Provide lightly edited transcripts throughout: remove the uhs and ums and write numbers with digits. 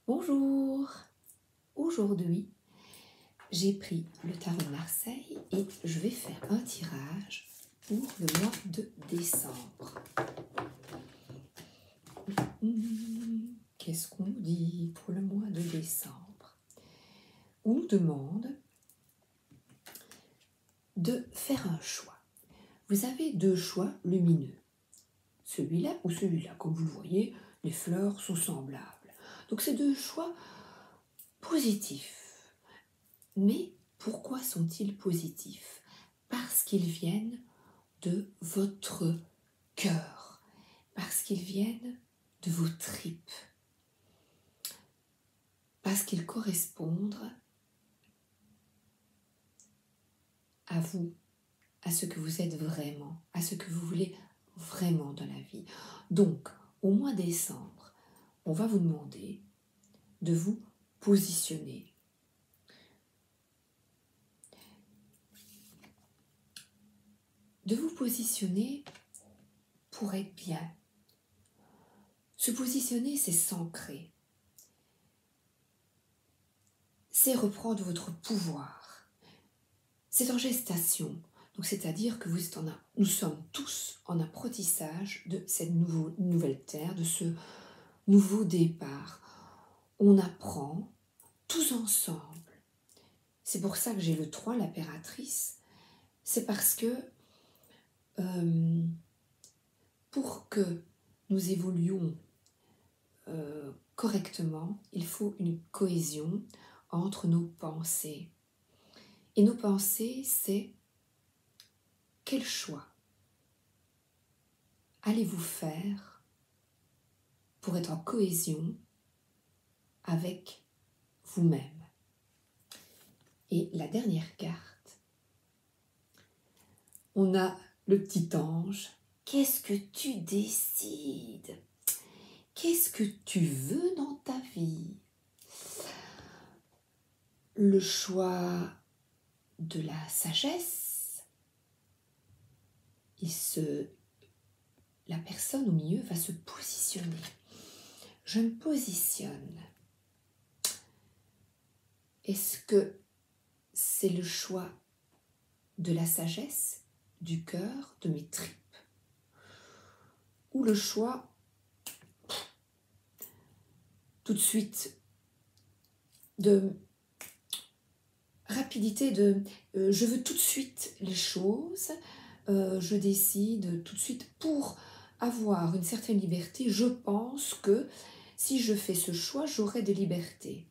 Bonjour! Aujourd'hui, j'ai pris le tarot de Marseille et je vais faire un tirage pour le mois de décembre. Qu'est-ce qu'on nous dit pour le mois de décembre? On nous demande de faire un choix. Vous avez deux choix lumineux, celui-là ou celui-là. Comme vous le voyez, les fleurs sont semblables. Donc c'est deux choix positifs. Mais pourquoi sont-ils positifs? Parce qu'ils viennent de votre cœur, parce qu'ils viennent de vos tripes, parce qu'ils correspondent à vous, à ce que vous êtes vraiment, à ce que vous voulez vraiment dans la vie. Donc, au mois de décembre, on va vous demander de vous positionner. De vous positionner pour être bien. Se positionner, c'est s'ancrer. C'est reprendre votre pouvoir. C'est en gestation. Donc, c'est-à-dire que nous sommes tous en apprentissage de cette nouvelle terre, de ce nouveau départ. On apprend tous ensemble. C'est pour ça que j'ai le 3, l'impératrice. C'est parce que pour que nous évoluions correctement, il faut une cohésion entre nos pensées. Et nos pensées, c'est quel choix allez-vous faire pour être en cohésion avec vous-même? Et la dernière carte, on a le petit ange. Qu'est-ce que tu décides? Qu'est-ce que tu veux dans ta vie? Le choix de la sagesse, la personne au milieu va se positionner. Je me positionne. Est-ce que c'est le choix de la sagesse, du cœur, de mes tripes? Ou le choix tout de suite de rapidité, je veux tout de suite les choses, je décide tout de suite pour avoir une certaine liberté. Je pense que si je fais ce choix, j'aurai des libertés.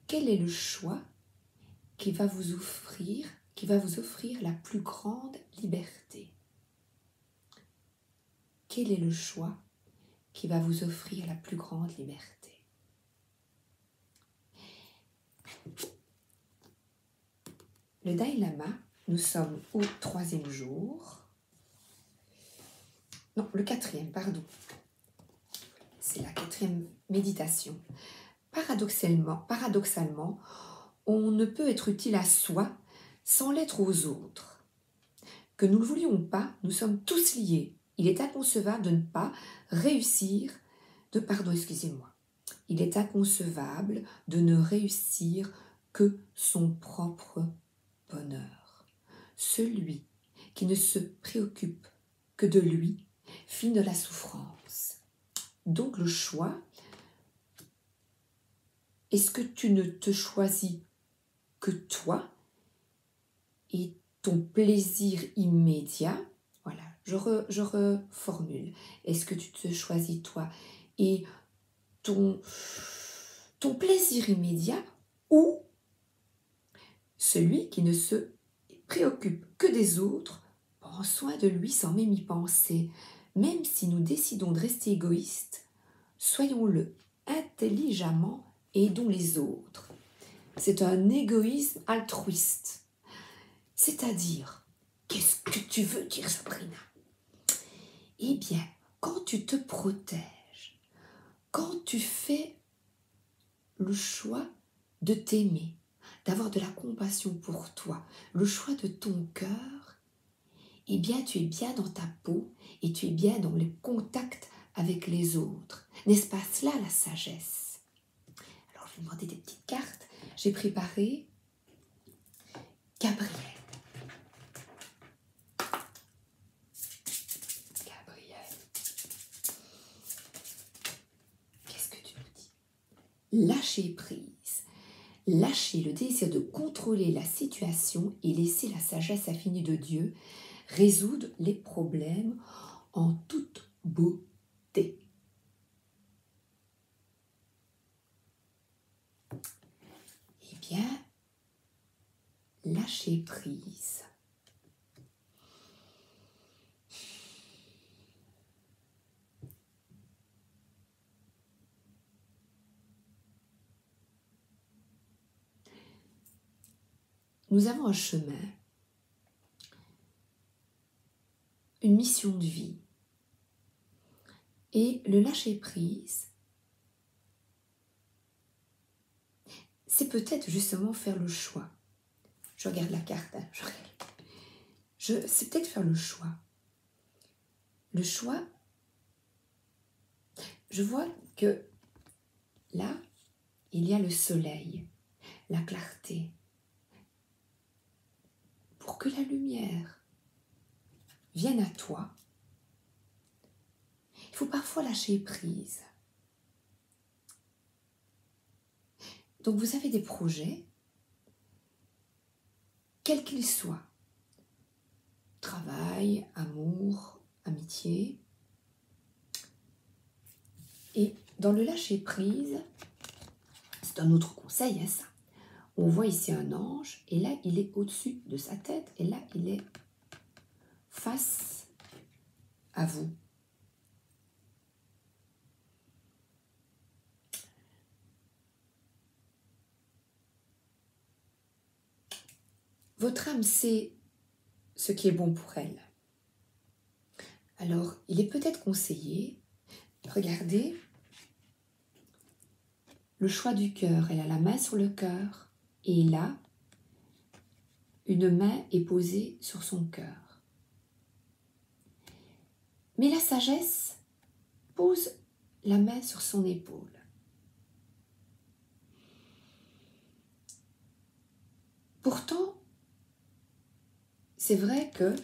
Quel est le choix qui va vous offrir la plus grande liberté? Quel est le choix qui va vous offrir la plus grande liberté? Le Dalai Lama, nous sommes au 3e jour. Non, le 4e, pardon. C'est la 4e méditation. Paradoxalement, on ne peut être utile à soi sans l'être aux autres. Que nous ne le voulions pas, nous sommes tous liés. Il est inconcevable de ne pas réussir, Il est inconcevable de ne réussir que son propre bonheur. Celui qui ne se préoccupe que de lui finit de la souffrance. Donc le choix, est-ce que tu ne te choisis que toi et ton plaisir immédiat? Voilà, je reformule. Est-ce que tu te choisis toi et ton plaisir immédiat, ou celui qui ne se préoccupe que des autres, prend soin de lui sans même y penser? Même si nous décidons de rester égoïstes, soyons-le intelligemment, aidons les autres. C'est un égoïsme altruiste. C'est-à-dire, qu'est-ce que tu veux dire, Sabrina? Eh bien, quand tu te protèges, quand tu fais le choix de t'aimer, d'avoir de la compassion pour toi, le choix de ton cœur, eh bien, tu es bien dans ta peau et tu es bien dans le contact avec les autres. N'est-ce pas cela la sagesse? Alors, je vais demander des petites cartes. J'ai préparé Gabriel. Gabriel. Qu'est-ce que tu nous dis? Lâcher prise. Lâcher le désir de contrôler la situation et laisser la sagesse infinie de Dieu résoudre les problèmes en toute beauté. Eh bien, lâcher prise. Nous avons un chemin, une mission de vie. Et le lâcher prise, c'est peut-être justement faire le choix. Je regarde la carte, hein, c'est peut-être faire le choix. Le choix, je vois que là, il y a le soleil, la clarté. Pour que la lumière vienne à toi, il faut parfois lâcher prise. Donc vous avez des projets, quels qu'ils soient, travail, amour, amitié. Et dans le lâcher prise, c'est un autre conseil, hein, ça. On voit ici un ange, et là, il est au-dessus de sa tête, et là, il est face à vous. Votre âme sait ce qui est bon pour elle. Alors, il est peut-être conseillé, regardez, le choix du cœur, elle a la main sur le cœur, et là, une main est posée sur son cœur. Mais la sagesse pose la main sur son épaule. Pourtant, c'est vrai que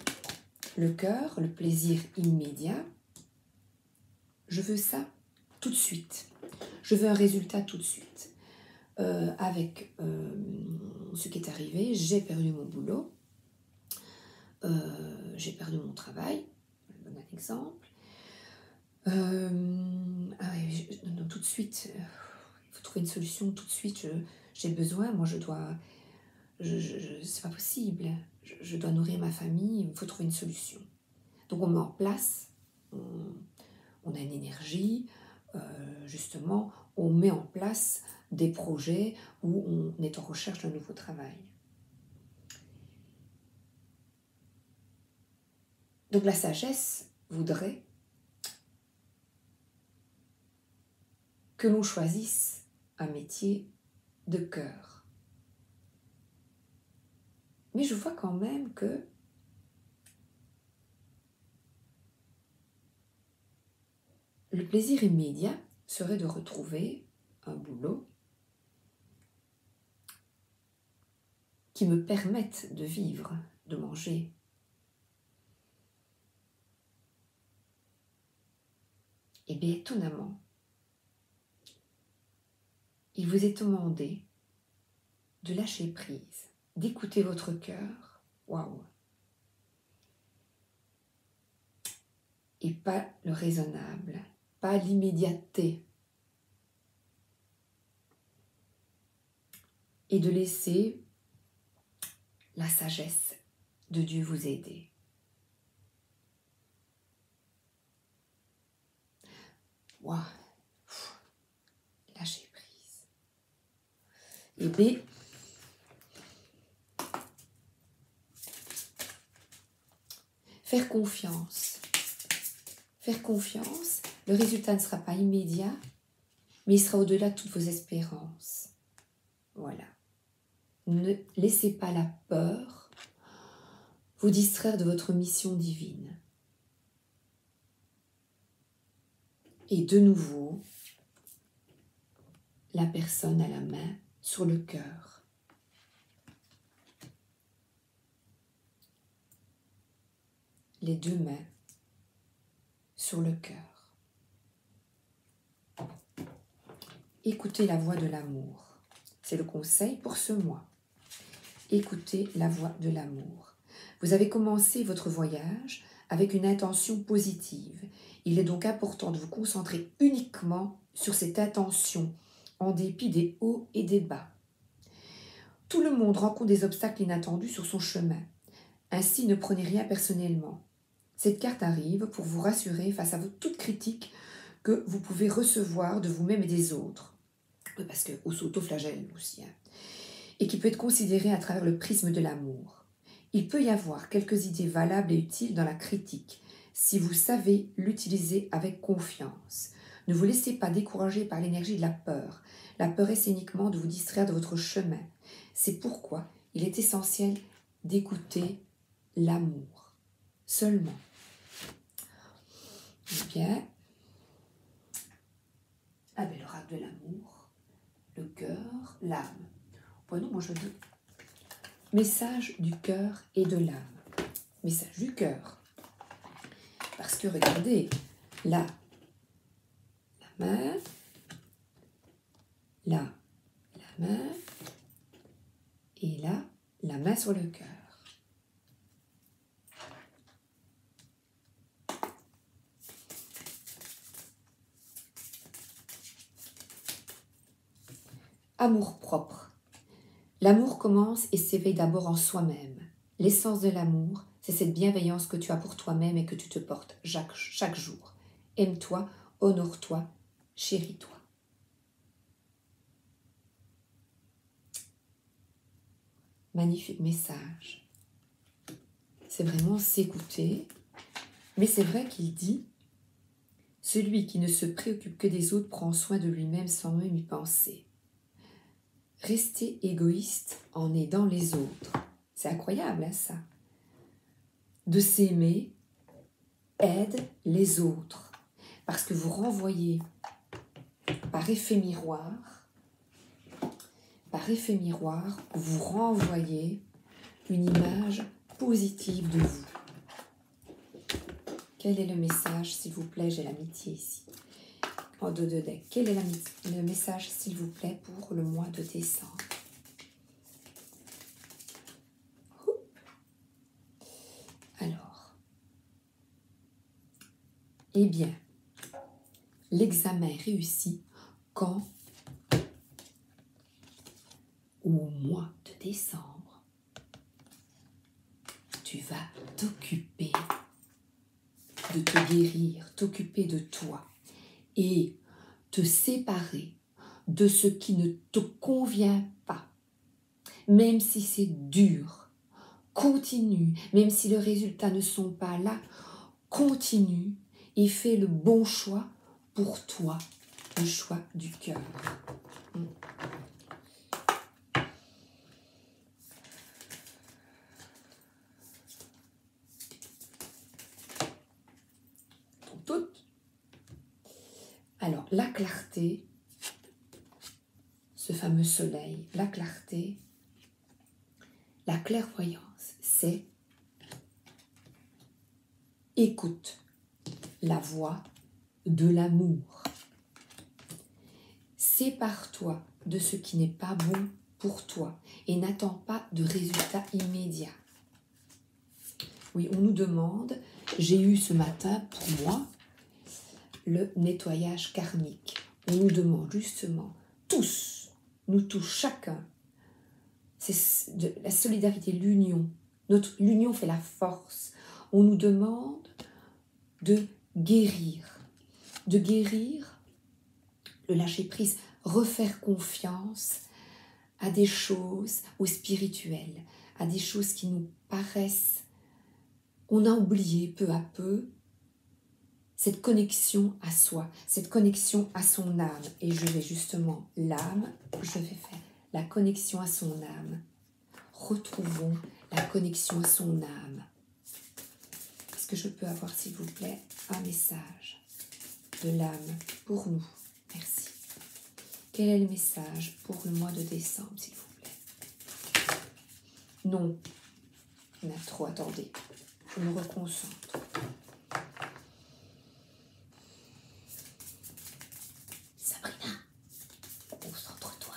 le cœur, le plaisir immédiat, je veux ça tout de suite. Je veux un résultat tout de suite. Avec ce qui est arrivé, j'ai perdu mon boulot, j'ai perdu mon travail, je vais donner un exemple. Non, tout de suite, il faut trouver une solution tout de suite. J'ai besoin, moi je dois, c'est pas possible. Je dois nourrir ma famille, il faut trouver une solution. Donc on met en place, on a une énergie, justement, on met en place des projets où on est en recherche d'un nouveau travail. Donc la sagesse voudrait que l'on choisisse un métier de cœur. Mais je vois quand même que le plaisir immédiat serait de retrouver un boulot qui me permette de vivre, de manger. Et bien étonnamment, il vous est demandé de lâcher prise, d'écouter votre cœur, waouh, et pas le raisonnable, pas l'immédiateté, et de laisser la sagesse de Dieu vous aider. Waouh, lâcher prise. Et bien, faire confiance. Faire confiance, le résultat ne sera pas immédiat, mais il sera au-delà de toutes vos espérances. Voilà. Ne laissez pas la peur vous distraire de votre mission divine. Et de nouveau, la personne a la main sur le cœur. Les deux mains sur le cœur. Écoutez la voix de l'amour. C'est le conseil pour ce mois. Écoutez la voix de l'amour. Vous avez commencé votre voyage avec une intention positive. Il est donc important de vous concentrer uniquement sur cette intention, en dépit des hauts et des bas. Tout le monde rencontre des obstacles inattendus sur son chemin. Ainsi, ne prenez rien personnellement. Cette carte arrive pour vous rassurer face à toute critique que vous pouvez recevoir de vous-même et des autres. Parce qu'on s'auto-flagelle aussi. Et qui peut être considérée à travers le prisme de l'amour. Il peut y avoir quelques idées valables et utiles dans la critique, si vous savez l'utiliser avec confiance. Ne vous laissez pas décourager par l'énergie de la peur. La peur essaie uniquement de vous distraire de votre chemin. C'est pourquoi il est essentiel d'écouter l'amour. Seulement. Eh bien, l'oracle de l'amour, le cœur, l'âme. Bon, non, moi je dis message du cœur et de l'âme. Message du cœur. Parce que regardez, là, la main, là, la main, et là, la main sur le cœur. Amour-propre. L'amour commence et s'éveille d'abord en soi-même. L'essence de l'amour, c'est cette bienveillance que tu as pour toi-même et que tu te portes chaque jour. Aime-toi, honore-toi, chéris-toi. Magnifique message. C'est vraiment s'écouter. Mais c'est vrai qu'il dit « Celui qui ne se préoccupe que des autres prend soin de lui-même sans même y penser. » Rester égoïste en aidant les autres. C'est incroyable, hein, ça. De s'aimer aide les autres. Parce que vous renvoyez par effet miroir, vous renvoyez une image positive de vous. Quel est le message, s'il vous plaît? J'ai l'amitié ici. En dos de deck. Quel est le message, s'il vous plaît, pour le mois de décembre? Alors, eh bien, l'examen est réussi quand, au mois de décembre, tu vas t'occuper de te guérir, t'occuper de toi et te séparer de ce qui ne te convient pas. Même si c'est dur, continue, même si les résultats ne sont pas là, continue et fais le bon choix pour toi, le choix du cœur. Toutes. Alors, la clarté, ce fameux soleil, la clarté, la clairvoyance, c'est écoute la voix de l'amour. Sépare-toi de ce qui n'est pas bon pour toi et n'attends pas de résultats immédiats. Oui, on nous demande, j'ai eu ce matin pour moi le nettoyage karmique. On nous demande justement, tous, nous tous, chacun, c'est de la solidarité, l'union. L'union fait la force. On nous demande de guérir le lâcher-prise, refaire confiance à des choses, au spirituel, à des choses qui nous paraissent. On a oublié peu à peu cette connexion à soi, cette connexion à son âme. Et je vais justement, l'âme, je vais faire la connexion à son âme. Retrouvons la connexion à son âme. Est-ce que je peux avoir, s'il vous plaît, un message de l'âme pour nous? Merci. Quel est le message pour le mois de décembre, s'il vous plaît? Non. On a trop attendé. Je me reconcentre. Sabrina, concentre-toi.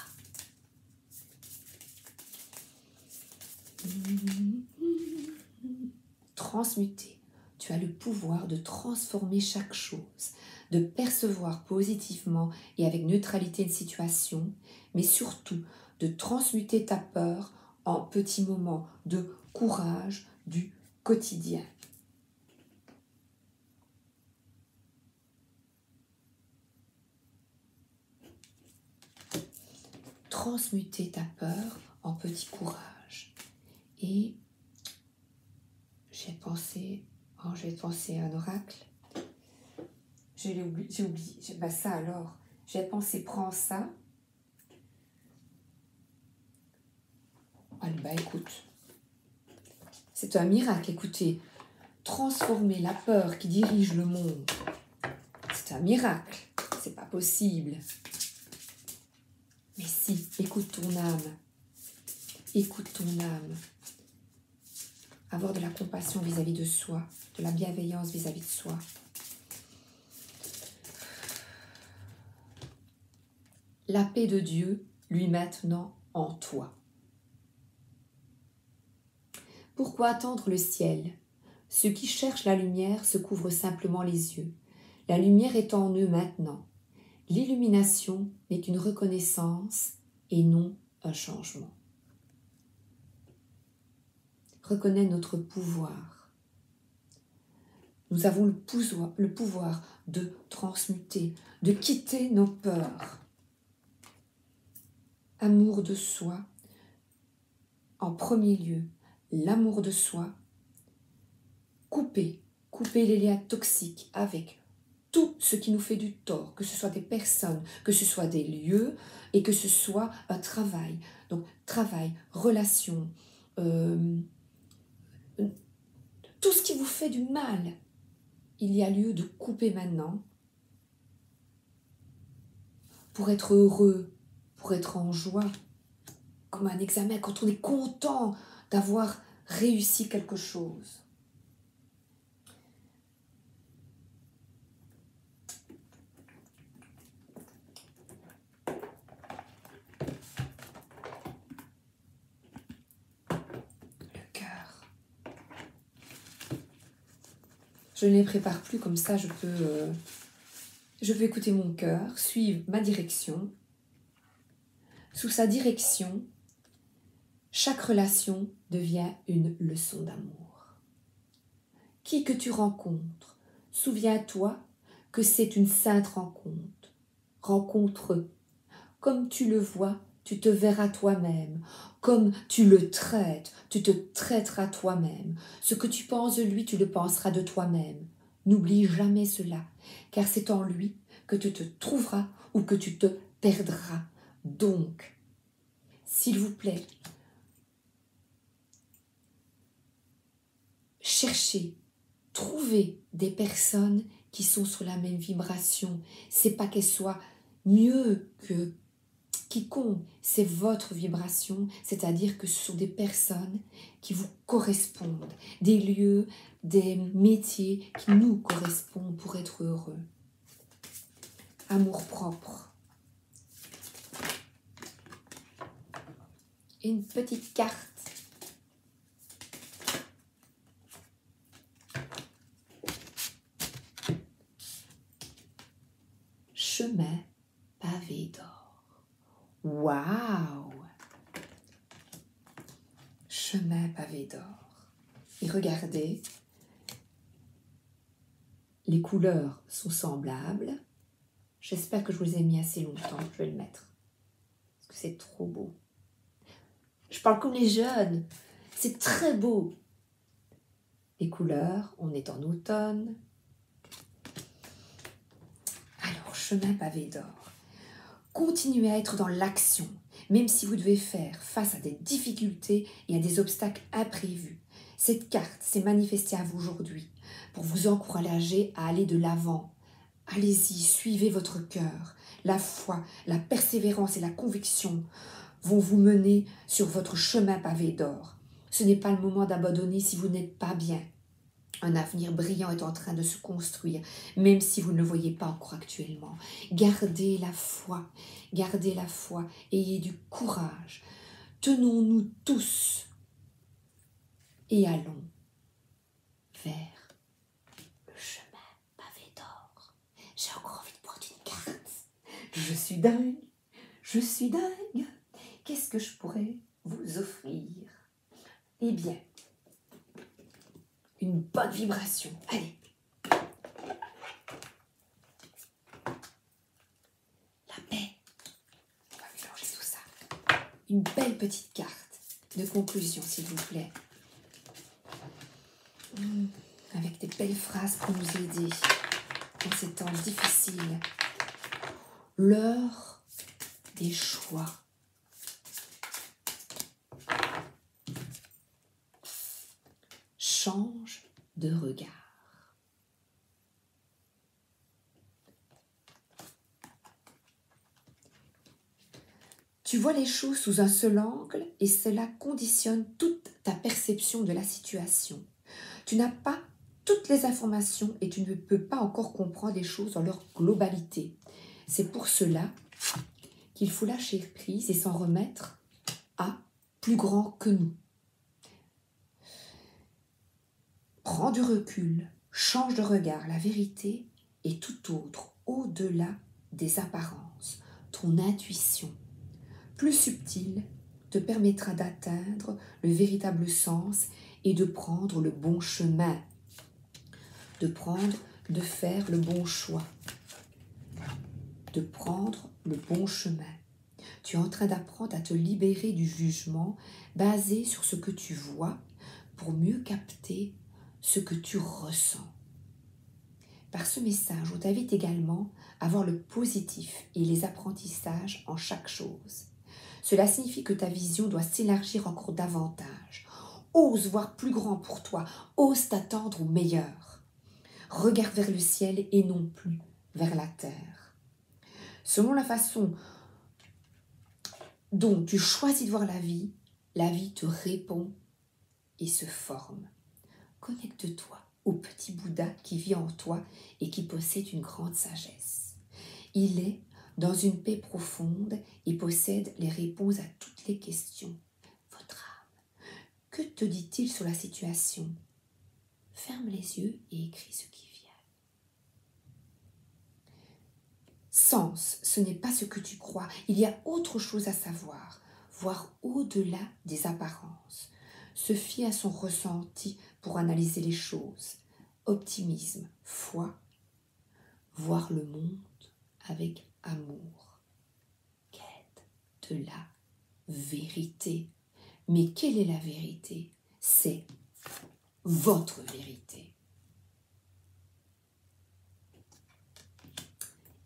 Transmuter. Tu as le pouvoir de transformer chaque chose, de percevoir positivement et avec neutralité une situation, mais surtout de transmuter ta peur en petits moments de courage du quotidien. Transmuter ta peur en petit courage. Et j'ai pensé à un oracle. J'ai oublié. Bah ça alors. J'ai pensé, prends ça. Allez, bah écoute. C'est un miracle, écoutez. Transformer la peur qui dirige le monde. C'est un miracle. C'est pas possible. Mais si, écoute ton âme. Écoute ton âme. Avoir de la compassion vis-à-vis de soi, de la bienveillance vis-à-vis de soi. La paix de Dieu, lui maintenant, en toi. Pourquoi attendre le ciel? Ceux qui cherchent la lumière se couvrent simplement les yeux. La lumière est en eux maintenant. L'illumination n'est qu'une reconnaissance et non un changement. Reconnais notre pouvoir. Nous avons le pouvoir de transmuter, de quitter nos peurs. Amour de soi, en premier lieu, l'amour de soi. Couper les liens toxiques avec tout ce qui nous fait du tort, que ce soit des personnes, que ce soit des lieux et que ce soit un travail. Donc travail, relation, tout ce qui vous fait du mal, il y a lieu de couper maintenant pour être heureux, pour être en joie, comme un examen, quand on est content d'avoir réussi quelque chose. Je ne les prépare plus comme ça, je peux écouter mon cœur, suivre ma direction. Sous sa direction, chaque relation devient une leçon d'amour. Qui que tu rencontres, souviens-toi que c'est une sainte rencontre. Rencontre-eux. Comme tu le vois, tu te verras toi-même. Comme tu le traites, tu te traiteras toi-même. Ce que tu penses de lui, tu le penseras de toi-même. N'oublie jamais cela, car c'est en lui que tu te trouveras ou que tu te perdras. Donc, s'il vous plaît, cherchez, trouvez des personnes qui sont sur la même vibration. C'est pas qu'elles soient mieux que quiconque, c'est votre vibration, c'est-à-dire que ce sont des personnes qui vous correspondent, des lieux, des métiers qui nous correspondent pour être heureux. Amour propre. Et une petite carte. Chemin pavé d'or. Waouh! Chemin pavé d'or. Et regardez, les couleurs sont semblables. J'espère que je vous les ai mis assez longtemps. Je vais le mettre. Parce que c'est trop beau. Je parle comme les jeunes. C'est très beau. Les couleurs, on est en automne. Alors, chemin pavé d'or. Continuez à être dans l'action, même si vous devez faire face à des difficultés et à des obstacles imprévus. Cette carte s'est manifestée à vous aujourd'hui pour vous encourager à aller de l'avant, Allez-y, suivez votre cœur. La foi, la persévérance et la conviction vont vous mener sur votre chemin pavé d'or. Ce n'est pas le moment d'abandonner si vous n'êtes pas bien. Un avenir brillant est en train de se construire, même si vous ne le voyez pas encore actuellement. Gardez la foi, ayez du courage. Tenons-nous tous et allons vers le chemin pavé d'or. J'ai encore envie de prendre une carte. Je suis dingue, je suis dingue. Qu'est-ce que je pourrais vous offrir? Eh bien, une bonne vibration. Allez. La paix. On va mélanger tout ça. Une belle petite carte de conclusion, s'il vous plaît. Avec des belles phrases pour nous aider dans ces temps difficiles. L'heure des choix. Change de regard. Tu vois les choses sous un seul angle et cela conditionne toute ta perception de la situation. Tu n'as pas toutes les informations et tu ne peux pas encore comprendre les choses dans leur globalité. C'est pour cela qu'il faut lâcher prise et s'en remettre à plus grand que nous. Prends du recul, change de regard, la vérité est tout autre, au-delà des apparences. Ton intuition, plus subtile, te permettra d'atteindre le véritable sens et de prendre le bon chemin, de faire le bon choix, de prendre le bon chemin. Tu es en train d'apprendre à te libérer du jugement basé sur ce que tu vois pour mieux capter ce que tu ressens. Par ce message, on t'invite également à voir le positif et les apprentissages en chaque chose. Cela signifie que ta vision doit s'élargir encore davantage. Ose voir plus grand pour toi, ose t'attendre au meilleur. Regarde vers le ciel et non plus vers la terre. Selon la façon dont tu choisis de voir la vie te répond et se forme. Connecte-toi au petit Bouddha qui vit en toi et qui possède une grande sagesse. Il est dans une paix profonde et possède les réponses à toutes les questions. Votre âme, que te dit-il sur la situation? Ferme les yeux et écris ce qui vient. Sens, ce n'est pas ce que tu crois. Il y a autre chose à savoir, voir au-delà des apparences. Se fier à son ressenti pour analyser les choses. Optimisme, foi, voir le monde avec amour. Quête de la vérité. Mais quelle est la vérité? C'est votre vérité.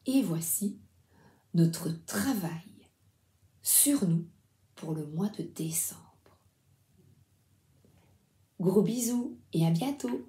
Et voici notre travail sur nous pour le mois de décembre. Gros bisous et à bientôt!